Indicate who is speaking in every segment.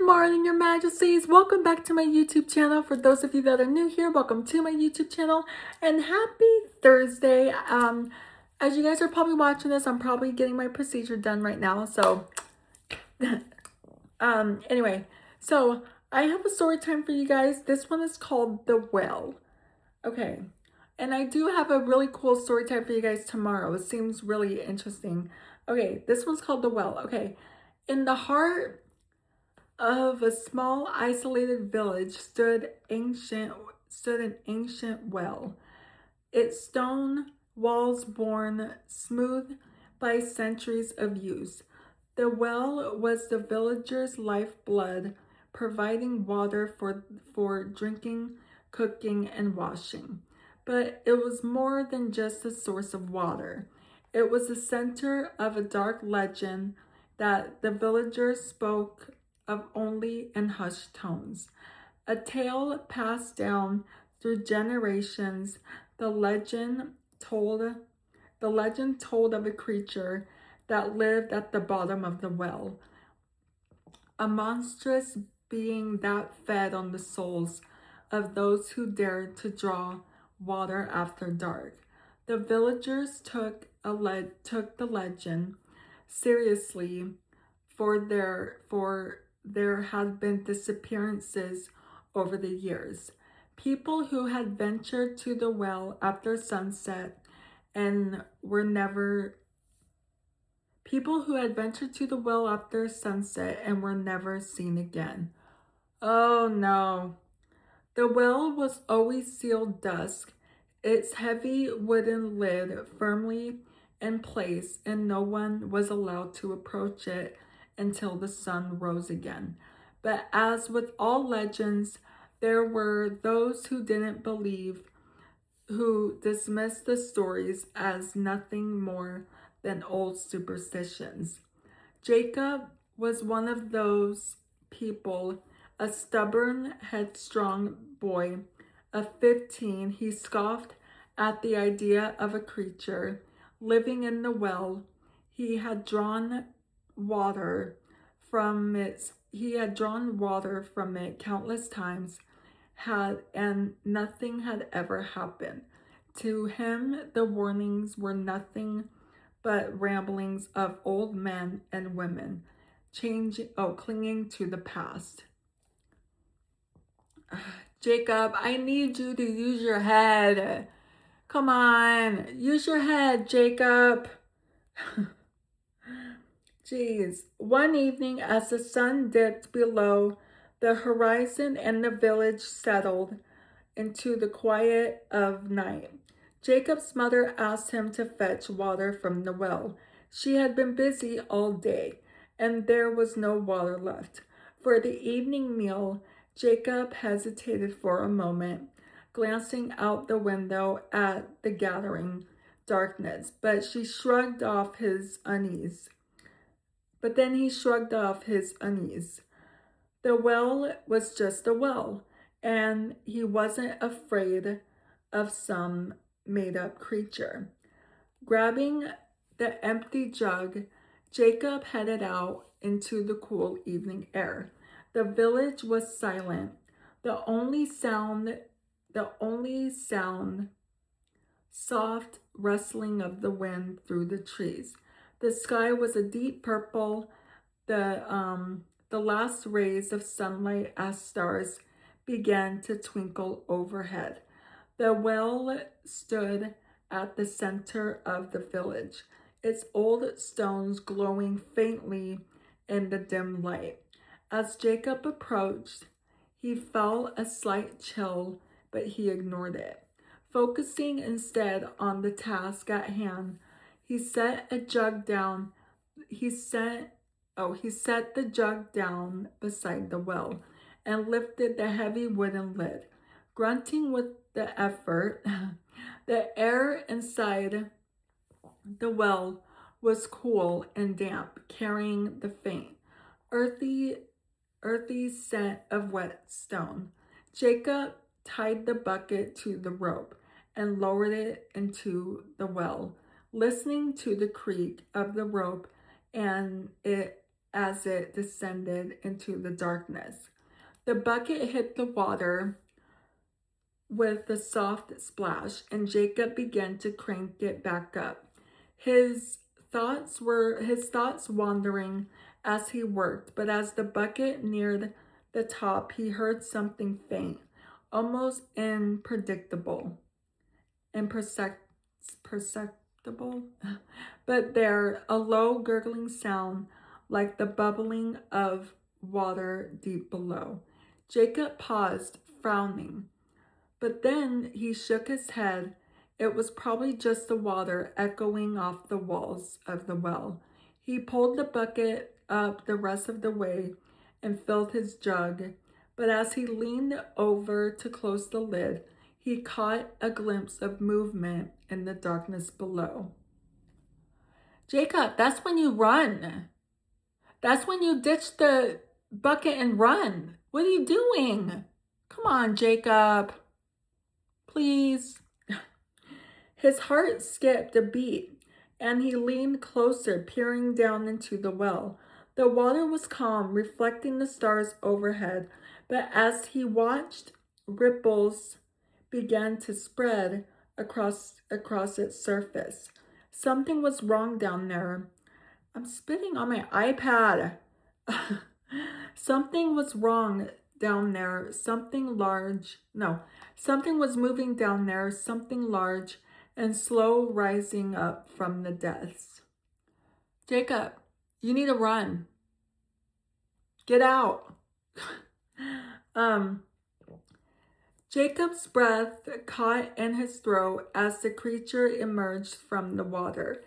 Speaker 1: morning, Your Majesties. Welcome back to my YouTube channel. For those of you that are new here, welcome to my YouTube channel and happy Thursday. As you guys are probably watching this, I'm probably getting my procedure done right now. So, anyway, so I have a story time for you guys. This one is called The Well. Okay, and I do have a really cool story time for you guys tomorrow. It seems really interesting. Okay, this one's called The Well. Okay, in the heart of a small isolated village stood an ancient well, its stone walls worn smooth by centuries of use. The well was the villagers' lifeblood, providing water for drinking, cooking, and washing. But it was more than just a source of water. It was the center of a dark legend that the villagers spoke of only in hushed tones. A tale passed down through generations. The legend told the legend told of a creature that lived at the bottom of the well, a monstrous being that fed on the souls of those who dared to draw water after dark. The villagers took the legend seriously, for there had been disappearances over the years. People who had ventured to the well after sunset and were never People who had ventured to the well after sunset and were never seen again. Oh no. The well was always sealed dusk, its heavy wooden lid firmly in place, and no one was allowed to approach it until the sun rose again. But as with all legends, there were those who didn't believe, who dismissed the stories as nothing more than old superstitions. Jacob was one of those people, a stubborn, headstrong boy of 15. He scoffed at the idea of a creature living in the well. He had drawn water from it countless times, and nothing had ever happened. To him, the warnings were nothing but ramblings of old men and women, clinging to the past. Jacob, I need you to use your head. Come on, use your head, Jacob. Jeez. One evening, as the sun dipped below the horizon and the village settled into the quiet of night, Jacob's mother asked him to fetch water from the well. She had been busy all day, and there was no water left. For the evening meal, Jacob hesitated for a moment, glancing out the window at the gathering darkness, but then he shrugged off his unease. The well was just a well, and he wasn't afraid of some made-up creature. Grabbing the empty jug, Jacob headed out into the cool evening air. The village was silent. The only sound, soft rustling of the wind through the trees. The sky was a deep purple. The last rays of sunlight as stars began to twinkle overhead. The well stood at the center of the village, its old stones glowing faintly in the dim light. As Jacob approached, he felt a slight chill, but he ignored it. Focusing instead on the task at hand, he set a jug down. He set the jug down beside the well and lifted the heavy wooden lid. Grunting with the effort, the air inside the well was cool and damp, carrying the faint, earthy, earthy scent of wet stone. Jacob tied the bucket to the rope and lowered it into the well, listening to the creak of the rope and as it descended into the darkness. The bucket hit the water with a soft splash, and Jacob began to crank it back up. His thoughts wandering as he worked, but as the bucket neared the top, he heard something faint, almost imperceptible, but there, a low gurgling sound like the bubbling of water deep below. Jacob paused, frowning. But then he shook his head. It was probably just the water echoing off the walls of the well. He pulled the bucket up the rest of the way and filled his jug. But as he leaned over to close the lid, he caught a glimpse of movement in the darkness below. Jacob, that's when you run. That's when you ditch the bucket and run. What are you doing? Come on, Jacob. Please. His heart skipped a beat, and he leaned closer, peering down into the well. The water was calm, reflecting the stars overhead, but as he watched, ripples began to spread across its surface. Something was wrong down there. I'm spitting on my iPad. Something was wrong down there. Something was moving down there, something large and slow rising up from the depths. Jacob, you need to run. Get out. Jacob's breath caught in his throat as the creature emerged from the water.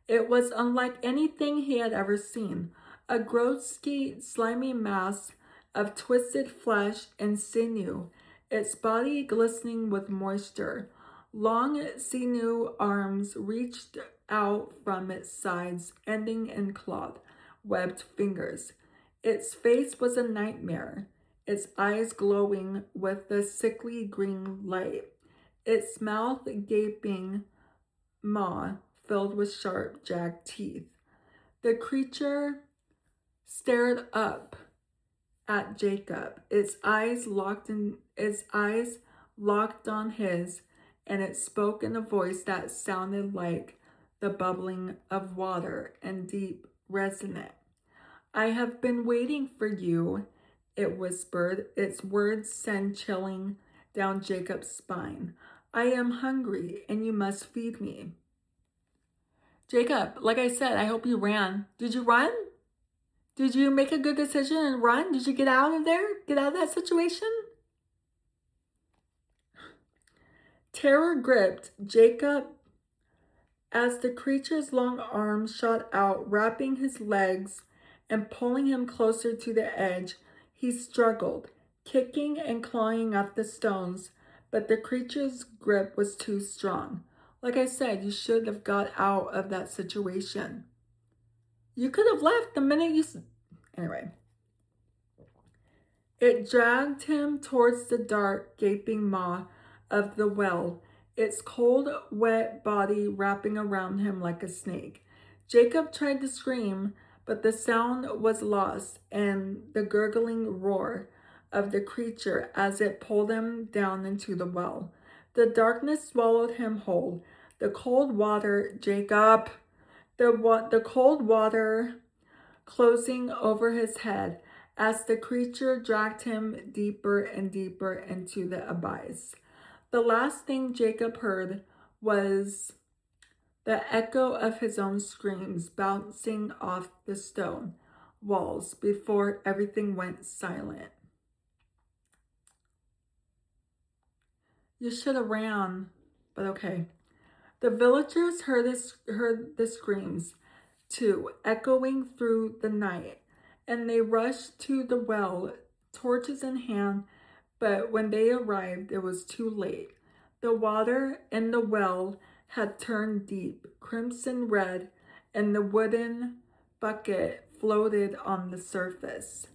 Speaker 1: It was unlike anything he had ever seen. A grotesque, slimy mass of twisted flesh and sinew, its body glistening with moisture. Long, sinew arms reached out from its sides, ending in clawed, webbed fingers. Its face was a nightmare, its eyes glowing with a sickly green light, its mouth gaping maw filled with sharp, jagged teeth. The creature stared up at Jacob, its eyes locked on his, and it spoke in a voice that sounded like the bubbling of water and deep, resonant. I have been waiting for you, it whispered. Its words sent chilling down Jacob's spine. I am hungry, and you must feed me. Jacob, like I said, I hope you ran. Did you run? Did you make a good decision and run? Did you get out of there? Get out of that situation? Terror gripped Jacob as the creature's long arms shot out, wrapping his legs and pulling him closer to the edge. He struggled, kicking and clawing at the stones, but the creature's grip was too strong. Like I said, you should have got out of that situation. You could have left the minute you... Anyway. It dragged him towards the dark, gaping maw of the well, its cold, wet body wrapping around him like a snake. Jacob tried to scream, but the sound was lost in the gurgling roar of the creature as it pulled him down into the well. The darkness swallowed him whole. The cold water, Jacob, the cold water closing over his head as the creature dragged him deeper and deeper into the abyss. The last thing Jacob heard was the echo of his own screams bouncing off the stone walls before everything went silent. You should have ran, but okay. The villagers heard the screams too, echoing through the night, and they rushed to the well, torches in hand, but when they arrived, it was too late. The water in the well had turned deep, crimson red, and the wooden bucket floated on the surface.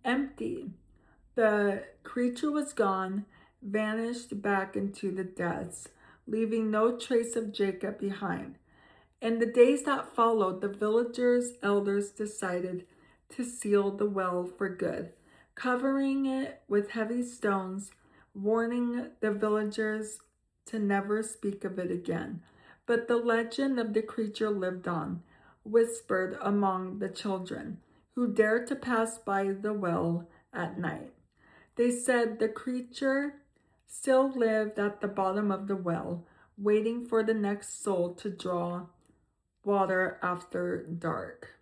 Speaker 1: Empty. The creature was gone, vanished back into the depths, leaving no trace of Jacob behind. In the days that followed, the villagers' elders decided to seal the well for good, covering it with heavy stones, warning the villagers to never speak of it again. But the legend of the creature lived on, whispered among the children who dared to pass by the well at night. They said the creature still lived at the bottom of the well, waiting for the next soul to draw water after dark.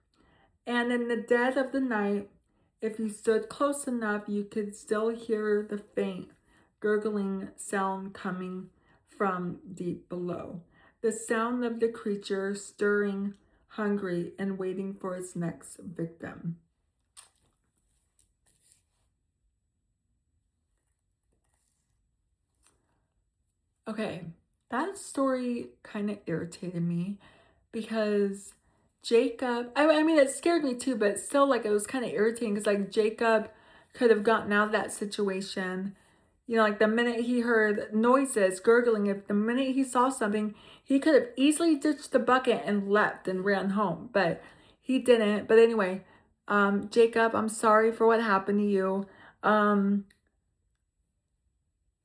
Speaker 1: And in the dead of the night, if you stood close enough, you could still hear the faint gurgling sound coming from deep below. The sound of the creature stirring, hungry, and waiting for its next victim. Okay, that story kind of irritated me because Jacob, I mean, it scared me too, but still, like, it was kind of irritating because, like, Jacob could have gotten out of that situation. You know, like, the minute he heard noises, gurgling, if the minute he saw something, he could have easily ditched the bucket and left and ran home, but he didn't. But anyway, Jacob, I'm sorry for what happened to you.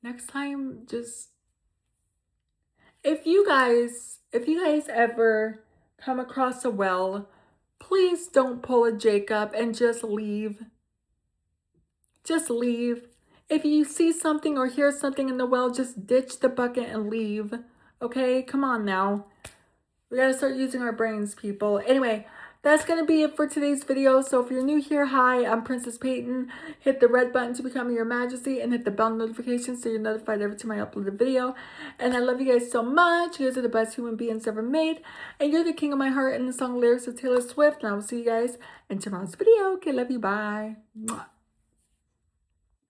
Speaker 1: Next time, just if you guys ever come across a well, please don't pull a Jacob and just leave. Just leave. If you see something or hear something in the well, just ditch the bucket and leave. Okay? Come on now. We gotta start using our brains, people. Anyway, that's gonna be it for today's video. So if you're new here, hi, I'm Princess Peyton. Hit the red button to become your majesty and hit the bell notification so you're notified every time I upload a video. And I love you guys so much. You guys are the best human beings ever made. And you're the king of my heart and the song lyrics of Taylor Swift. And I will see you guys in tomorrow's video. Okay, love you. Bye. Mwah.